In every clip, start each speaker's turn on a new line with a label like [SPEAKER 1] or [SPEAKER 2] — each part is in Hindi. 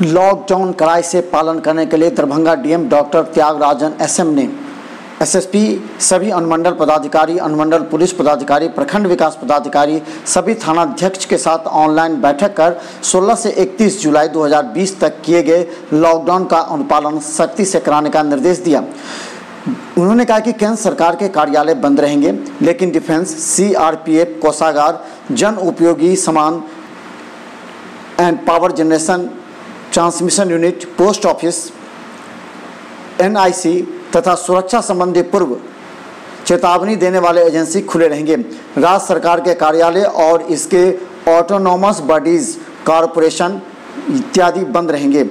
[SPEAKER 1] लॉकडाउन कड़ाई से पालन करने के लिए Darbhanga DM doctor Tyagarajan SM ने एसएसपी, सभी अनुमंडल पदाधिकारी, अनुमंडल पुलिस पदाधिकारी, प्रखंड विकास पदाधिकारी, सभी थानाध्यक्ष के साथ ऑनलाइन बैठक कर 16 से 31 जुलाई 2020 तक किए गए लॉकडाउन का अनुपालन सख्ती से कराने का निर्देश दिया। उन्होंने कहा कि केंद्र सरकार के कार्यालय बंद रहेंगे, लेकिन डिफेंस, सीआरपीएफ, कोषागार, जन उपयोगी सामान and power generation transmission unit, post office, NIC तथा सुरक्षा संबंधी पूर्व चेतावनी देने वाले एजेंसी खुले रहेंगे। राज्य सरकार के कार्यालय और इसके ऑटोनॉमस बॉडीज, कॉरपोरेशन इत्यादि बंद रहेंगे,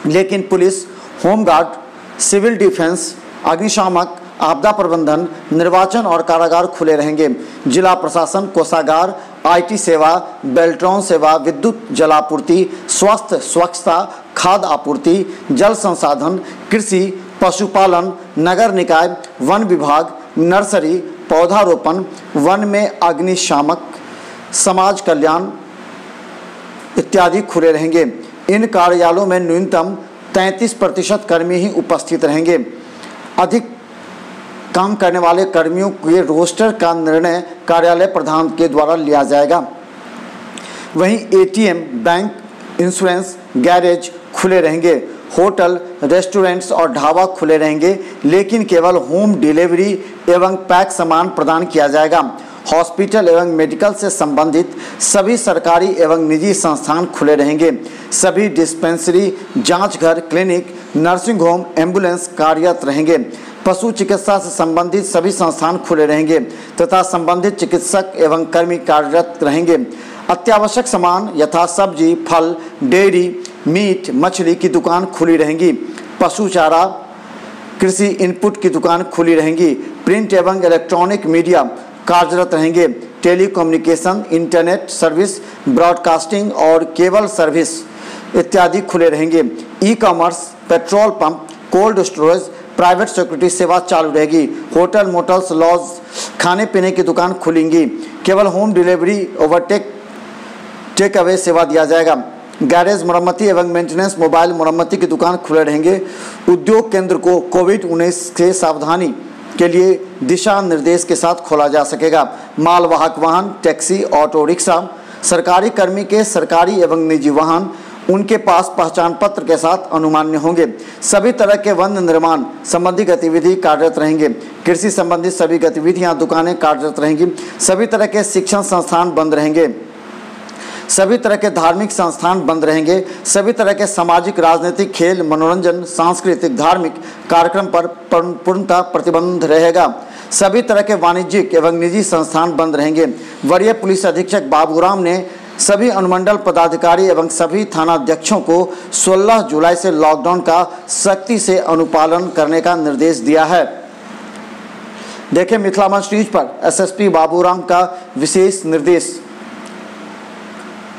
[SPEAKER 1] लेकिन पुलिस, होमगार्ड, सिविल डिफेंस, अग्निशामक, आपदा प्रबंधन, निर्वाचन और कारागार खुले रहेंगे। जिला प्रशासन, कोषागार, आईटी सेवा, बेल्ट्रॉन सेवा, विद्युत जलापूर्ति, स्वास्थ्य, स्वच्छता, खाद्य आपूर्ति, जल संसाधन, कृषि, पशुपालन, नगर निकाय, वन विभाग, नर्सरी, पौधारोपण, वन में अग्निशामक, समाज कल्याण इत्यादि खुले रहेंगे। इन कार्यालयों में न्यूनतम 33% कर्मी ही उपस्थित रहेंगे। अधिक काम करने वाले कर्मियों के रोस्टर का निर्णय कार्यालय प्रधान के द्वारा लिया जाएगा। वहीं एटीएम, बैंक, इंश्योरेंस, गैरेज खुले रहेंगे। होटल, रेस्टोरेंट्स और ढाबा खुले रहेंगे, लेकिन केवल होम डिलीवरी एवं पैक सामान प्रदान किया जाएगा। हॉस्पिटल एवं मेडिकल से संबंधित सभी सरकारी एवं निजी संस्थान खुले रहेंगे। सभी डिस्पेंसरी, जांच घर, क्लिनिक, नर्सिंग होम, एम्बुलेंस कार्यरत रहेंगे। पशु चिकित्सा से संबंधित सभी संस्थान खुले रहेंगे तथा संबंधित चिकित्सक एवं कर्मी कार्यरत रहेंगे। अत्यावश्यक सामान यथा सब्जी, फल, डेयरी, मीट, मछली की दुकान खुली रहेंगी। पशु चारा, कृषि इनपुट की दुकान खुली रहेंगी। प्रिंट एवं इलेक्ट्रॉनिक मीडिया कार्यरत रहेंगे। टेलीकम्युनिकेशन, इंटरनेट सर्विस, ब्रॉडकास्टिंग और केबल सर्विस इत्यादि खुले रहेंगे। E commerce, petrol pump, cold storage, private security सेवा चालू रहेगी। होटल, मोटल्स, लॉज, खाने पीने की दुकान खुलेंगी। केवल होम डिलीवरी, टेक अवे सेवा दिया जाएगा। गैरेज, मरम्मती एवं मेंटेनेंस, मोबाइल मरम्मती की दुकान खुले रहेंगे। उद्योग केंद्र को कोविड-19 से सावधानी के लिए दिशा निर्देश के साथ खोला जा सकेगा। मालवाहक वाहन, टैक्सी, ऑटो रिक्शा, सरकारी कर्मी के सरकारी एवं निजी वाहन उनके पास पहचान पत्र के साथ अनुमान्य होंगे। सभी तरह के वन निर्माण संबंधी गतिविधि कार्यरत रहेंगे। कृषि संबंधी सभी गतिविधियां, दुकानें कार्यरत रहेंगी। सभी तरह के शिक्षण संस्थान बंद रहेंगे। सभी तरह के धार्मिक संस्थान बंद रहेंगे। सभी तरह के सामाजिक, राजनीतिक, खेल, मनोरंजन, सांस्कृतिक, धार्मिक कार्यक्रम पर पूर्णतः प्रतिबंध रहेगा। सभी तरह के वाणिज्यिक एवं निजी संस्थान बंद रहेंगे। वरीय पुलिस अधीक्षक बाबूराम ने सभी अनुमंडल पदाधिकारी एवं सभी थानाध्यक्षों को 16 जुलाई से लॉकडाउन का सख्ती से अनुपालन करने का निर्देश दिया है। देखें मिथिला मंच न्यूज पर एसएसपी बाबूराम का विशेष निर्देश।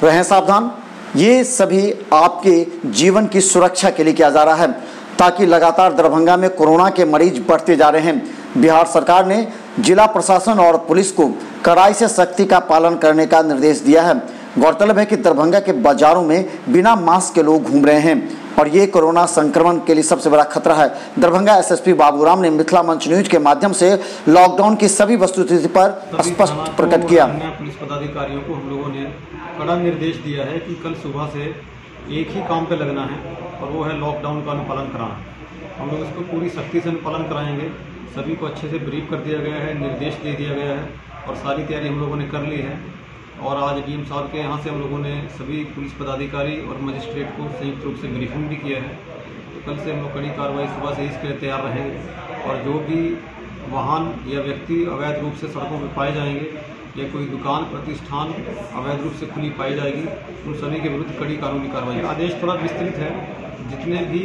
[SPEAKER 1] रहें सावधान। ये सभी आपके जीवन की सुरक्षा के लिए किया जा रहा है, ताकि लगातार दरभंगा में कोरोना के मरीज बढ़ते जा रहे हैं। बिहार सरकार ने जिला प्रशासन और पुलिस को कड़ाई से सख्ती का पालन करने का निर्देश दिया है। गौरतलब है कि दरभंगा के बाजारों में बिना मास्क के लोग घूम रहे हैं और ये कोरोना संक्रमण के लिए सबसे बड़ा खतरा है। दरभंगा एसएसपी बाबूराम ने मिथिला मंच न्यूज के माध्यम से लॉकडाउन की सभी वस्तुस्थिति पर स्पष्ट प्रकट किया।
[SPEAKER 2] पुलिस पदाधिकारियों को हम लोगों ने कड़ा निर्देश दिया है कि कल सुबह से एक ही काम पे लगना है और वो है लॉकडाउन का अनुपालन कराना। हम लोग इसको पूरी सख्ती से अनुपालन कराएंगे। सभी को अच्छे से ब्रीफ कर दिया गया है, निर्देश दे दिया गया है और सारी तैयारी हम लोगों ने कर ली है। और आज डीएम साहब के यहाँ से हम लोगों ने सभी पुलिस पदाधिकारी और मजिस्ट्रेट को संयुक्त रूप से ब्रीफिंग भी किया है। तो कल से हम लोग कड़ी कार्रवाई सुबह से इसके लिए तैयार रहेंगे और जो भी वाहन या व्यक्ति अवैध रूप से सड़कों पर पाए जाएंगे या कोई दुकान, प्रतिष्ठान अवैध रूप से खुली पाई जाएगी, उन सभी के विरुद्ध कड़ी कानूनी कार्रवाई। आदेश थोड़ा विस्तृत है। जितने भी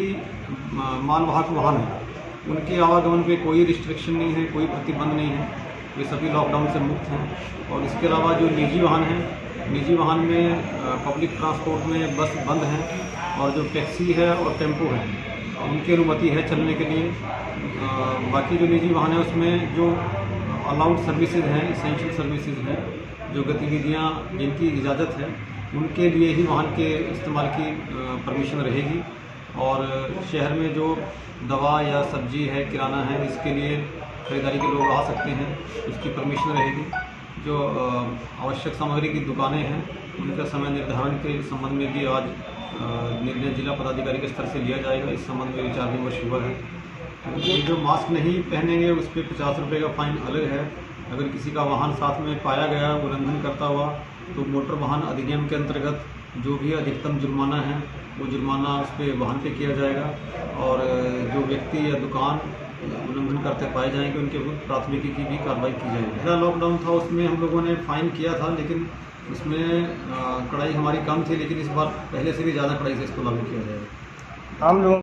[SPEAKER 2] मालवाहक वाहन हैं उनके आवागमन पे कोई रिस्ट्रिक्शन नहीं है, कोई प्रतिबंध नहीं है। ये सभी लॉकडाउन से मुक्त हैं। और इसके अलावा जो निजी वाहन हैं, निजी वाहन में पब्लिक ट्रांसपोर्ट में बस बंद हैं और जो टैक्सी है और टेम्पो है उनकी अनुमति है चलने के लिए। बाकी जो निजी वाहन है उसमें जो अलाउड सर्विसेज हैं, इसेंशियल सर्विसेज हैं, जो गतिविधियां जिनकी इजाज़त है उनके लिए ही वाहन के इस्तेमाल की परमिशन रहेगी। और शहर में जो दवा या सब्जी है, किराना है, इसके लिए खरीदारी के लोग आ सकते हैं, उसकी परमिशन रहेगी। जो आवश्यक सामग्री की दुकानें हैं उनका समय निर्धारण के संबंध में भी आज निर्णय जिला पदाधिकारी के स्तर से लिया जाएगा। इस संबंध में विचार विमर्श हुआ है। ये जो मास्क नहीं पहनेंगे उस पर 50 रुपये का फाइन अलग है। अगर किसी का वाहन साथ में पाया गया उल्लंघन करता हुआ तो मोटर वाहन अधिनियम के अंतर्गत जो भी अधिकतम जुर्माना है वो जुर्माना उस पर वाहन पे किया जाएगा। और जो व्यक्ति या दुकान उल्लंघन करते पाए जाएंगे उनके विरुद्ध प्राथमिकी की भी कार्रवाई की जाएगी। पहला लॉकडाउन था उसमें हम लोगों ने फाइन किया था, लेकिन उसमें कड़ाई हमारी कम थी, लेकिन इस बार पहले से भी ज़्यादा कड़ाई से इसको लागू किया जाएगा।
[SPEAKER 3] हम लोग